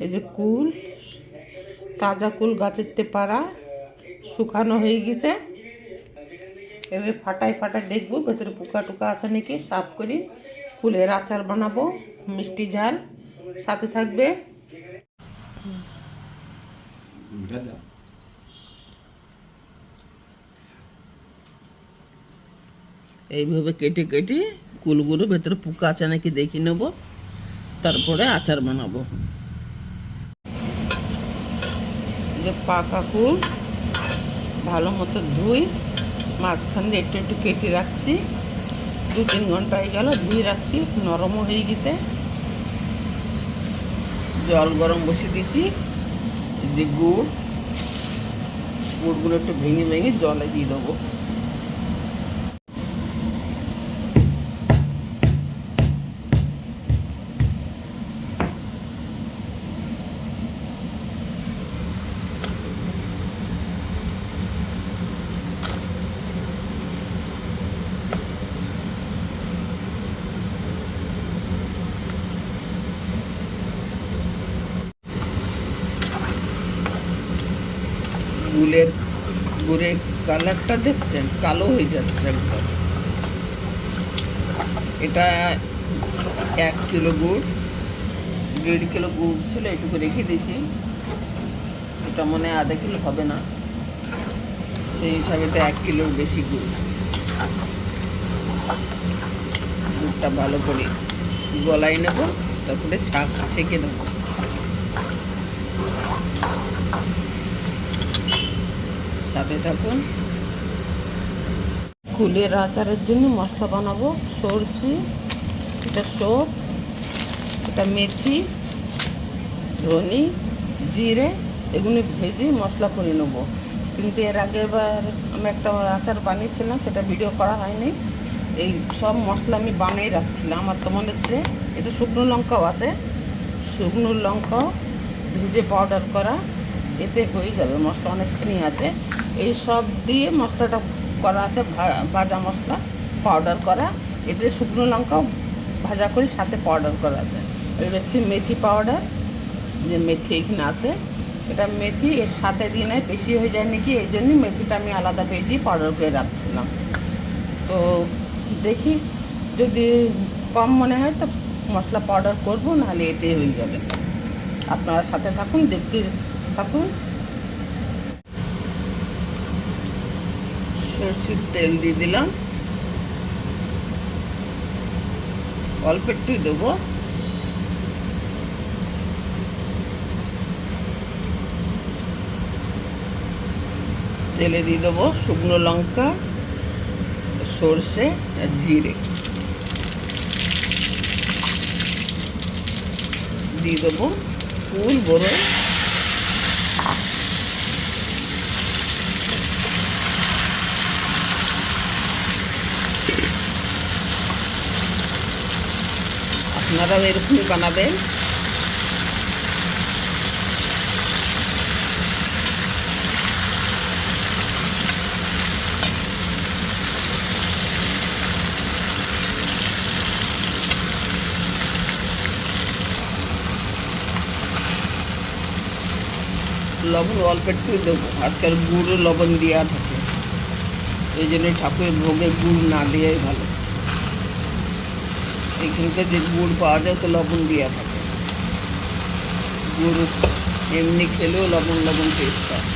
এই যে কুল, তাজা কুল গাছের পাড়া, শুকানো হয়ে গেছে। এভাবে ফাটায় ফাটায় দেখবো ভেতরে পোকা টোকা আছে নাকি, সাফ করি কুলের আচার বানাবো, মিষ্টি ঝাল। সাথে থাকবে। এইভাবে কেটে কেটে কুলগুলো ভেতরে পোকা আছে নাকি দেখে নেব, তারপরে আচার বানাবো। যে পাকা কুল ভালো মতো ধুই, মাঝখান দিয়ে একটু একটু কেটে রাখছি। 2-3 ঘন্টা হয়ে গেল ধুয়ে রাখছি, নরমও হয়ে গেছে। জল গরম বসিয়ে দিচ্ছি। যে গুড়গুলো একটু ভেঙে ভেঙে জলে দিয়ে দেবো। গুড়ের কালারটা দেখছেন, কালো হয়ে যাচ্ছে একদম। এটা 1 কিলো গুড়, 1.5 কিলো গুড় ছিল, এটুকু রেখে দিয়েছি। এটা মনে হয় আধা কিলো হবে না, সেই হিসাবে তো 1 কিলোর বেশি গুড়। গুড়টা ভালো করে গলায় নেব, তারপরে ছেঁকে নেব। সাথে থাকুন। কুলের আচারের জন্য মশলা বানাবো। সরষে, এটা সব, এটা মেথি, ধনে, জিরে, এগুলো ভেজে মশলা করে নেবো। কিন্তু এর আগেরবার আমি একটা আচার বানিয়েছিলাম, সেটা ভিডিও করা হয়নি। এই সব মশলা আমি বানিয়ে রাখছিলাম। আমার তো মনে হচ্ছে এতে শুকনো লঙ্কাও আছে, শুকনো লঙ্কাও ভেজে পাউডার করা, এতে হয়ে যাবে। মশলা অনেকখানি আছে, এই সব দিয়ে মশলাটা করা আছে, ভাজা মশলা পাউডার করা। এতে শুকনো লঙ্কাও ভাজা করে সাথে পাউডার করা আছে। এটা হচ্ছে মেথি পাউডার, যে মেথি এখানে আছে, এটা মেথি এর সাথে দিয়ে নেয়, বেশি হয়ে যায় নাকি, এই জন্যই মেথিটা আমি আলাদা ভেজে পাউডার করে রাখছিলাম। তো দেখি যদি কম মনে হয় তো মশলা পাউডার করবো, নাহলে এতে হয়ে যাবে। আপনারা সাথে থাকুন, দেখতে থাকুন। সরষের তেল দিয়ে দিলাম, অল্প একটুই দেবো। তেলে দিয়ে দেবো শুকনো লঙ্কা, সরষে আর জিরে, দিয়ে দেবো কুল বড়। আপনারাও এরকমই বানাবেন। লবণ অল্প একটু দেবো, আজকাল গুড়ও লবণ দেওয়া থাকে, এই জন্য ঠাকুরের ভোগে গুড় না দেওয়াই ভালো। এখানকার যে গুড় পাওয়া যায় তো লবণ দেওয়া থাকে, গুড় এমনি খেলেও লবণ লবণ টেস্ট হয়।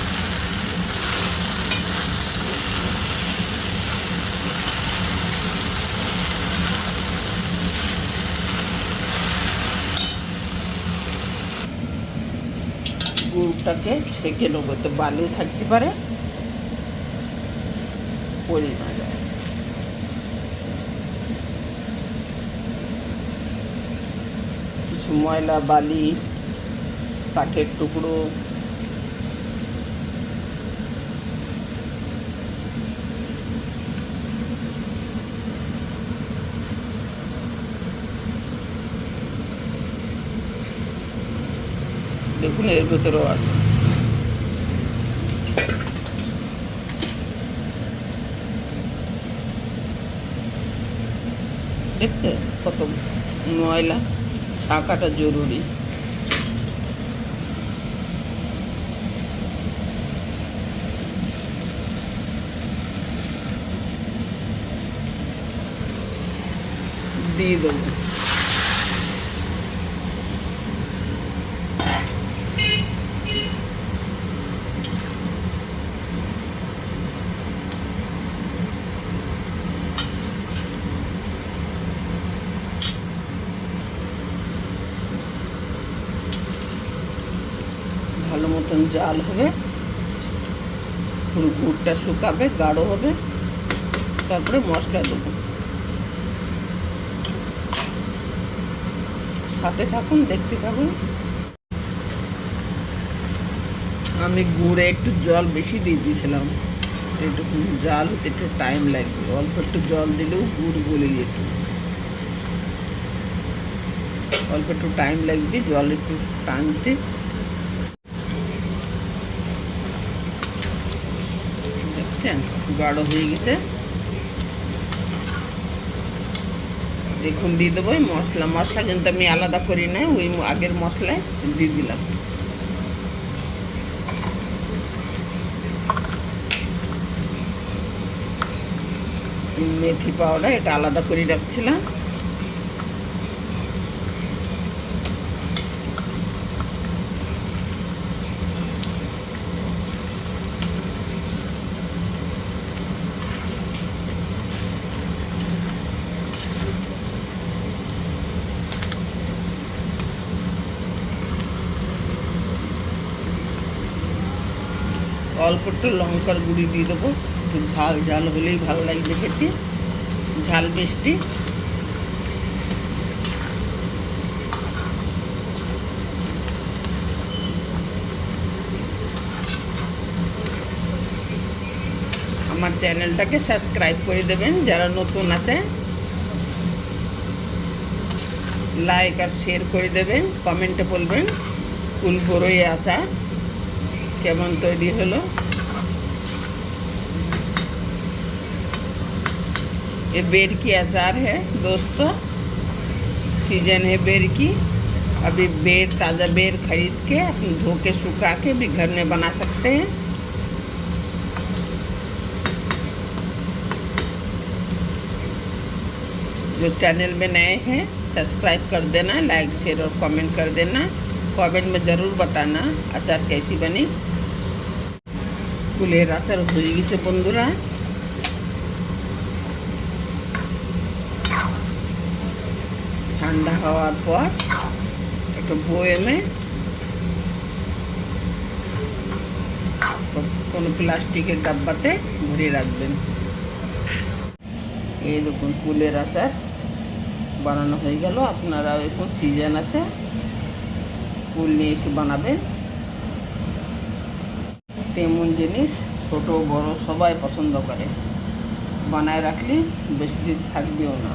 গুড়টাকে ছেঁকে নেবো, তো বালি থাকতে পারে, পড়ে না যায়। কিছু ময়লা বালি, কাঠের টুকরো, দেখুন এর ভেতরেও আছে। দেখছে কত ময়লা, ছাকাটা জরুরি। দিয়ে দেবো। ভালো মতন জাল হবে, পুরো গুড়টা শুকাবে, গাঢ় হবে, তারপরে মশলা দেবো। সাথে থাকুন, দেখতে থাকুন। আমি গুড়ে একটু জল বেশি দিয়ে দিয়েছিলাম, একটু জাল হতে একটু টাইম লাগবে। অল্প একটু জল দিলেও গুড় গলে যেত, অল্প একটু টাইম লাগবে জল একটু টানতে। দেখছেন গাঢ় হয়ে গেছে। দেখুন দিয়ে দেবো মশলা। মশলা কিন্তু আমি আলাদা করি না, ওই আগের মশলায় দিয়ে দিলাম। মেথি পাউডার এটা আলাদা করে রাখছিলাম। অল্প একটু লঙ্কার গুঁড়ি দিয়ে দেবো, একটু ঝাল ঝাল হলেই ভালো লাগবে খেতে, ঝাল মিষ্টি। আমার চ্যানেলটাকে সাবস্ক্রাইব করে দেবেন যারা নতুন আছে, লাইক আর শেয়ার করে দেবেন, কমেন্টে বলবেন কুল বড়ই আচার কেমন তৈরি হলো। ये बेर की अचार है दोस्तों, सीजन है बेर की। अभी बेर ताज़ा बेर खरीद के अपन धो के सुखा के भी घर में बना सकते हैं। जो चैनल में नए हैं सब्सक्राइब कर देना, लाइक शेयर और कमेंट कर देना। कमेंट में ज़रूर बताना अचार कैसी बनी। কুলের আচার হয়ে গেছে বন্ধুরা। ঠান্ডা হওয়ার পর একটা বয়েমে কোনো প্লাস্টিকের ডাব্বাতে ভরে রাখবেন। এই দেখুন কুলের আচার বানানো হয়ে গেল। আপনারা এখন সিজন আছে, কুল নিয়ে এসে বানাবেন। তেমন জিনিস ছোট বড় সবাই পছন্দ করে, বানায় রাখলে বেশি দিন থাকবেও না।